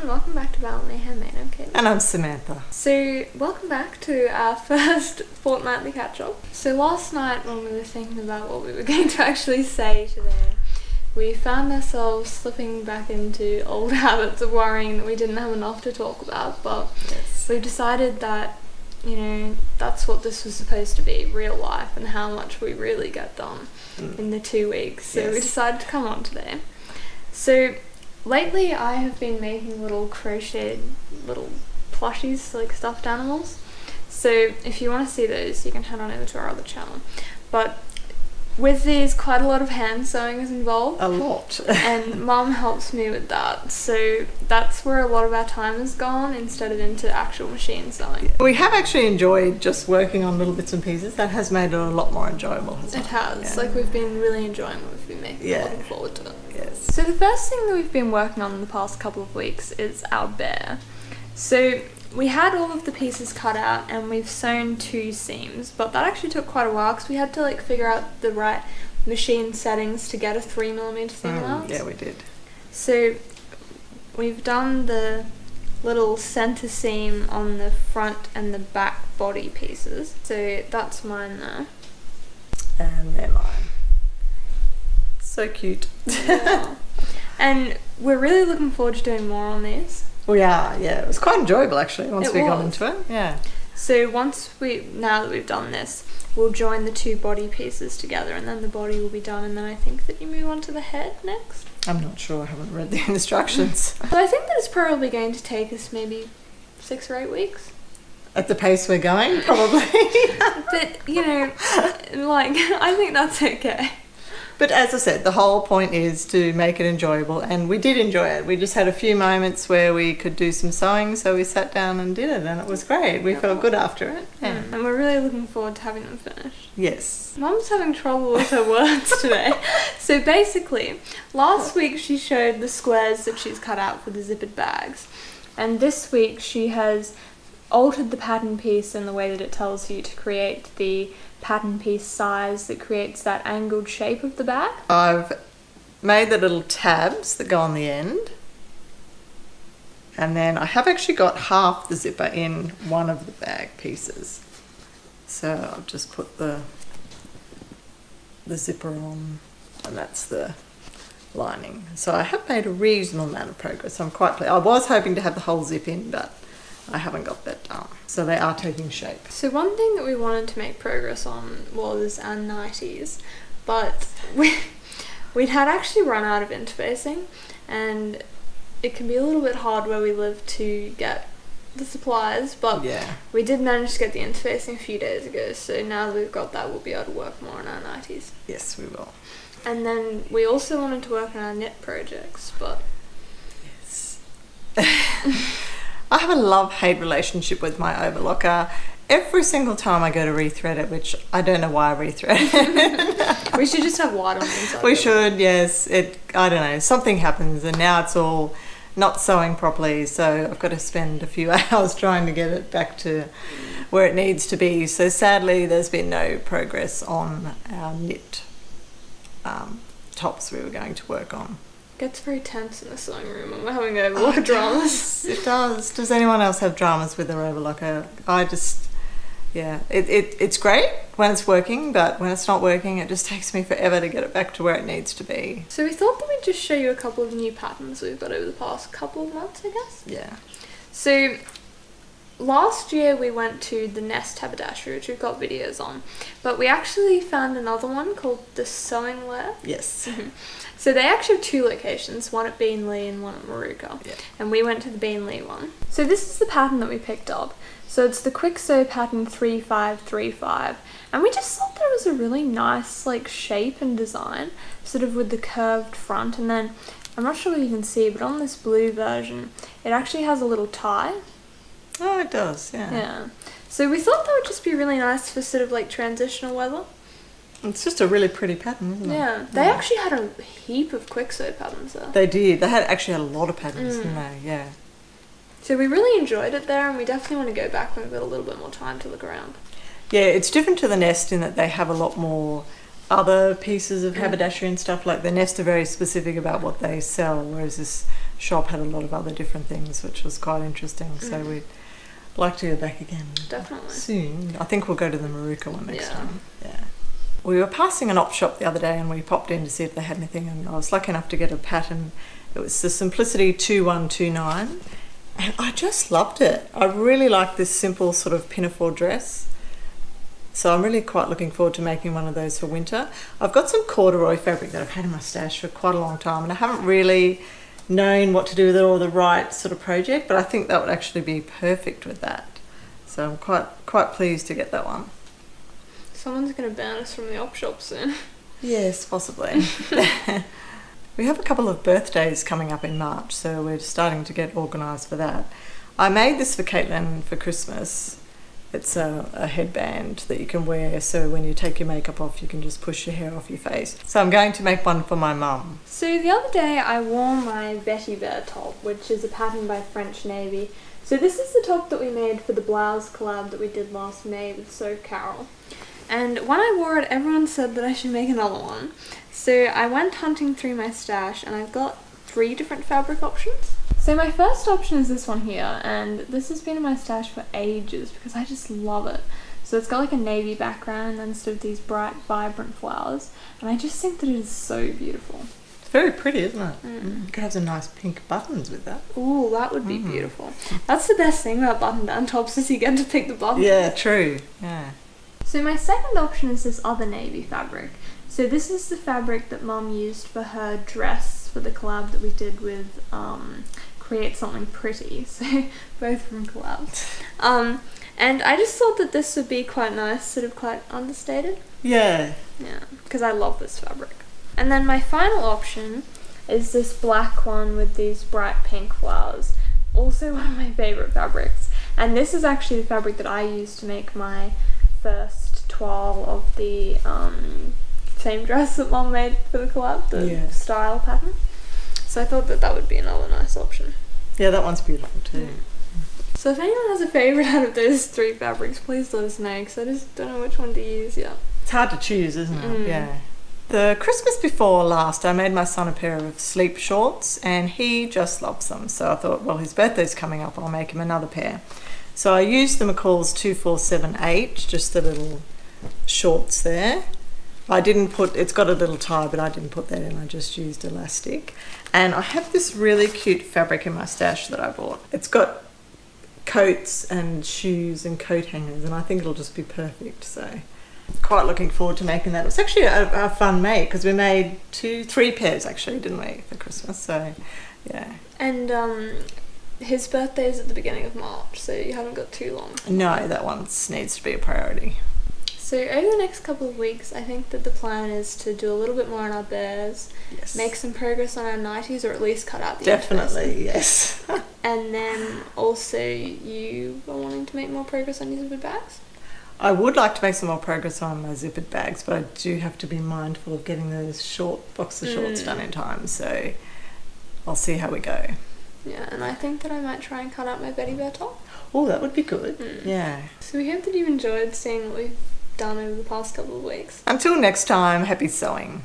everyone, welcome back to Val and Handmade. I'm Kate. And I'm Samantha. So, welcome back to our first fortnightly catch-up. So last night when we were thinking about what we were going to actually say today, we found ourselves slipping back into old habits of worrying that we didn't have enough to talk about, but we've decided that, you know, that's what this was supposed to be, real life, and how much we really get done in the 2 weeks. So we decided to come on today. So lately I have been making little crocheted little plushies, like stuffed animals. So if you want to see those, you can head on over to our other channel. But with these, quite a lot of hand sewing is involved. A lot. And Mum helps me with that. So that's where a lot of our time has gone instead of into actual machine sewing. We have actually enjoyed just working on little bits and pieces. That has made it a lot more enjoyable, hasn't it? It has. Yeah. Like, we've been really enjoying what we've been making. Looking forward to it. Yes. So the first thing that we've been working on in the past couple of weeks is our bear. So we had all of the pieces cut out and we've sewn 2 seams, but that actually took quite a while because we had to like figure out the right machine settings to get a 3mm seam allowance. Yeah, we did. So we've done the little center seam on the front and the back body pieces. So that's mine there. And they're mine. So cute. Yeah. And we're really looking forward to doing more on these. We are, yeah. It was quite enjoyable actually once we got was. into it. Yeah. So now that we've done this, we'll join the 2 body pieces together and then the body will be done, and then I think that you move on to the head next. I'm not sure, I haven't read the instructions. So I think that it's probably going to take us maybe 6 or 8 weeks. At the pace we're going, probably. But, you know, like, I think that's okay. But as I said, the whole point is to make it enjoyable, and we did enjoy it. We just had a few moments where we could do some sewing, so we sat down and did it, and it was great. We felt good after it. Yeah. And we're really looking forward to having them finished. Yes. Mum's having trouble with her words today. So basically, last week she showed the squares that she's cut out for the zippered bags, and this week she has altered the pattern piece in the way that it tells you to create the pattern piece size that creates that angled shape of the bag. I've made the little tabs that go on the end, and then I have actually got half the zipper in one of the bag pieces. So I've just put the zipper on, and that's the lining. So I have made a reasonable amount of progress. I'm quite pleased. I was hoping to have the whole zip in, but I haven't got that done. So they are taking shape. So one thing that we wanted to make progress on was our nighties, but we'd had actually run out of interfacing, and it can be a little bit hard where we live to get the supplies, but we did manage to get the interfacing a few days ago, so now that we've got that, we'll be able to work more on our nighties. Yes, we will. And then we also wanted to work on our knit projects, but... Yes. I have a love-hate relationship with my overlocker. Every single time I go to rethread it, which I don't know why I rethread it. We should just have white on the inside. We should, yes. I don't know, something happens and now it's all not sewing properly, so I've got to spend a few hours trying to get it back to where it needs to be. So sadly, there's been no progress on our knit tops we were going to work on. It gets very tense in the sewing room and we're having overlocker dramas. It does. Does anyone else have dramas with their overlocker? It's great when it's working, but when it's not working, it just takes me forever to get it back to where it needs to be. So we thought that we'd just show you a couple of new patterns we've got over the past couple of months, I guess. Yeah. So last year we went to the Nest Haberdashery, which we've got videos on, but we actually found another one called the Sewing Lair. Yes. So they actually have 2 locations, one at Beenleigh and one at Moorooka. Yeah. And we went to the Beenleigh one. So this is the pattern that we picked up. So it's the Quick Sew pattern 3535. And we just thought that it was a really nice like shape and design, sort of with the curved front. And then, I'm not sure if you can see, but on this blue version, it actually has a little tie. Oh, it does, yeah. Yeah. So we thought that would just be really nice for sort of like transitional weather. It's just a really pretty pattern, isn't it? Yeah. They actually had a heap of Quick Sew patterns there. They did. They had a lot of patterns, didn't they? Yeah. So we really enjoyed it there, and we definitely want to go back when we've got a little bit more time to look around. Yeah, it's different to the Nest in that they have a lot more other pieces of haberdashery and stuff. Like the Nest are very specific about what they sell, whereas this shop had a lot of other different things, which was quite interesting. So we'd like to go back again. Definitely. Soon. I think we'll go to the Maruka one next Yeah. time. Yeah. We were passing an op shop the other day and we popped in to see if they had anything, and I was lucky enough to get a pattern. It was the Simplicity 2129 and I just loved it. I really like this simple sort of pinafore dress. So I'm really quite looking forward to making one of those for winter. I've got some corduroy fabric that I've had in my stash for quite a long time and I haven't really known what to do with it or the right sort of project, but I think that would actually be perfect with that. So I'm quite pleased to get that one. Someone's going to ban us from the op shop soon. Yes, possibly. We have a couple of birthdays coming up in March, so we're starting to get organised for that. I made this for Caitlin for Christmas. It's a headband that you can wear, so when you take your makeup off you can just push your hair off your face. So I'm going to make one for my mum. So the other day I wore my Betty Bear top, which is a pattern by French Navy. So this is the top that we made for the blouse collab that we did last May with So Carol. And when I wore it, everyone said that I should make another one. So I went hunting through my stash and I've got 3 different fabric options. So my first option is this one here, and this has been in my stash for ages because I just love it. So it's got like a navy background and then sort of these bright, vibrant flowers, and I just think that it is so beautiful. It's very pretty, isn't it? You could have some nice pink buttons with that. Ooh, that would be beautiful. That's the best thing about button-down tops is you get to pick the buttons. Yeah, true. Yeah. So my second option is this other navy fabric. So this is the fabric that Mum used for her dress for the collab that we did with Create Something Pretty. So both from collabs. And I just thought that this would be quite nice, sort of quite understated. Yeah. Yeah, because I love this fabric. And then my final option is this black one with these bright pink flowers. Also one of my favourite fabrics. And this is actually the fabric that I used to make my first toile of the same dress that Mum made for the collab, the style pattern. So I thought that that would be another nice option. Yeah, that one's beautiful too. So if anyone has a favourite out of those 3 fabrics, please let us know, because I just don't know which one to use yet. It's hard to choose, isn't it? Yeah. The Christmas before last, I made my son a pair of sleep shorts and he just loves them. So I thought, well, his birthday's coming up, I'll make him another pair. So I used the McCall's 2478, just the little shorts there. I didn't put, it's got a little tie, but I didn't put that in, I just used elastic. And I have this really cute fabric in my stash that I bought. It's got coats and shoes and coat hangers, and I think it'll just be perfect. So quite looking forward to making that. It was actually a fun make because we made 3 pairs actually, didn't we, for Christmas? So yeah. And his birthday is at the beginning of March, so you haven't got too long. No, that one needs to be a priority. So over the next couple of weeks, I think that the plan is to do a little bit more on our bears, make some progress on our nighties, or at least cut out the Definitely, yes. And then also you are wanting to make more progress on your zippered bags? I would like to make some more progress on my zippered bags, but I do have to be mindful of getting those boxer shorts done in time, so I'll see how we go. Yeah, and I think that I might try and cut out my Betty Bear top. Oh, that would be good. Yeah. So we hope that you enjoyed seeing what we've done over the past couple of weeks. Until next time, happy sewing.